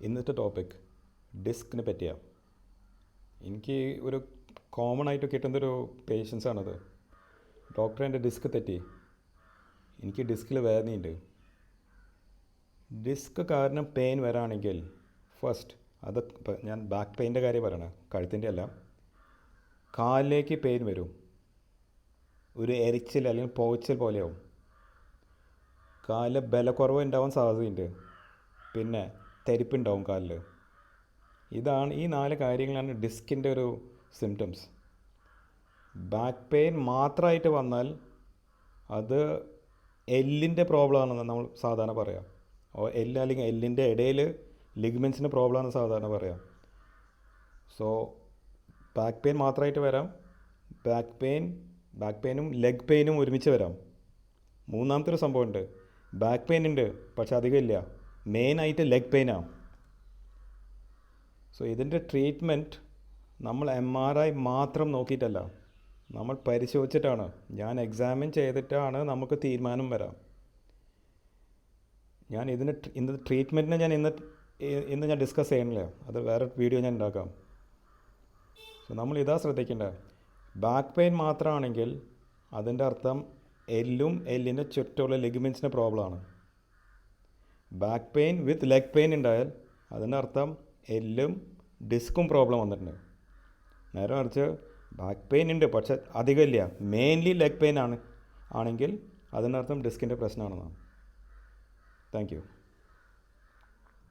ഇന്നത്തെ ടോപ്പിക് ഡിസ്കിനെ പറ്റിയാണ്. എനിക്ക് ഒരു കോമൺ ആയിട്ട് കിട്ടുന്നൊരു പേഷ്യൻസാണത്. ഡോക്ടറെ എൻ്റെ ഡിസ്ക് തെറ്റി, എനിക്ക് ഡിസ്കിൽ വേദനയുണ്ട്. ഡിസ്ക് കാരണം പെയിൻ വരാണെങ്കിൽ ഫസ്റ്റ് അത് ഞാൻ ബാക്ക് പെയിൻ്റെ കാര്യം പറയണം, കഴുത്തിൻ്റെ അല്ല. കാലിലേക്ക് പെയിൻ വരും, ഒരു എരിച്ചിൽ അല്ലെങ്കിൽ പോച്ചിൽ പോലെയാവും. കാലിൽ ബലക്കുറവ് ഉണ്ടാവാൻ സാധ്യതയുണ്ട്, പിന്നെ തെരിപ്പുണ്ടാവും കാലിൽ. ഇതാണ് ഈ 4 കാര്യങ്ങളാണ് ഡിസ്കിൻ്റെ ഒരു സിംറ്റംസ്. ബാക്ക് പെയിൻ മാത്രമായിട്ട് വന്നാൽ അത് എല്ലിൻ്റെ പ്രോബ്ലം ആണെന്ന് നമ്മൾ സാധാരണ പറയാം. എല്ല് അല്ലെങ്കിൽ എല്ലിൻ്റെ ഇടയിൽ ലിഗ്മെൻസിൻ്റെ പ്രോബ്ലമാണ് സാധാരണ പറയാം. സോ ബാക്ക് പെയിൻ മാത്രമായിട്ട് വരാം, ബാക്ക് പെയിനും ലെഗ് പെയിനും ഒരുമിച്ച് വരാം. മൂന്നാമത്തെ ഒരു സംഭവമുണ്ട്, ബാക്ക് പെയിൻ ഉണ്ട് പക്ഷെ അധികമില്ല, മെയിനായിട്ട് ലെഗ് പെയിനാണ്. സോ ഇതിൻ്റെ ട്രീറ്റ്മെൻറ്റ് നമ്മൾ MRI മാത്രം നോക്കിയിട്ടല്ല, നമ്മൾ പരിശോധിച്ചിട്ടാണ്, ഞാൻ എക്സാമിൻ ചെയ്തിട്ടാണ് നമുക്ക് തീരുമാനം വരാം. ഞാൻ ഇന്നത്തെ ട്രീറ്റ്മെൻറ്റിനെ ഞാൻ ഇന്ന് ഞാൻ ഡിസ്കസ് ചെയ്യണില്ല, അത് വേറെ വീഡിയോ ഞാൻ ഉണ്ടാക്കാം. സോ നമ്മൾ ഇതാ ശ്രദ്ധിക്കേണ്ടത്, ബാക്ക് പെയിൻ മാത്രമാണെങ്കിൽ അതിൻ്റെ അർത്ഥം എല്ലും എല്ലിൻ്റെ ചുറ്റുമുള്ള ലിഗമെൻസിൻ്റെ പ്രോബ്ലമാണ്. ബാക്ക് പെയിൻ വിത്ത് ലെഗ് പെയിൻ ഉണ്ടായാൽ അതിൻ്റെ അർത്ഥം എല്ലും ഡിസ്കും പ്രോബ്ലം വന്നിട്ടുണ്ട്. നേരെ മറിച്ച് ബാക്ക് പെയിൻ ഉണ്ട് പക്ഷെ അധികമില്ല, മെയിൻലി ലെഗ് പെയിൻ ആണെങ്കിൽ അതിനർത്ഥം ഡിസ്കിൻ്റെ പ്രശ്നമാണെന്നാണ്. Thank you.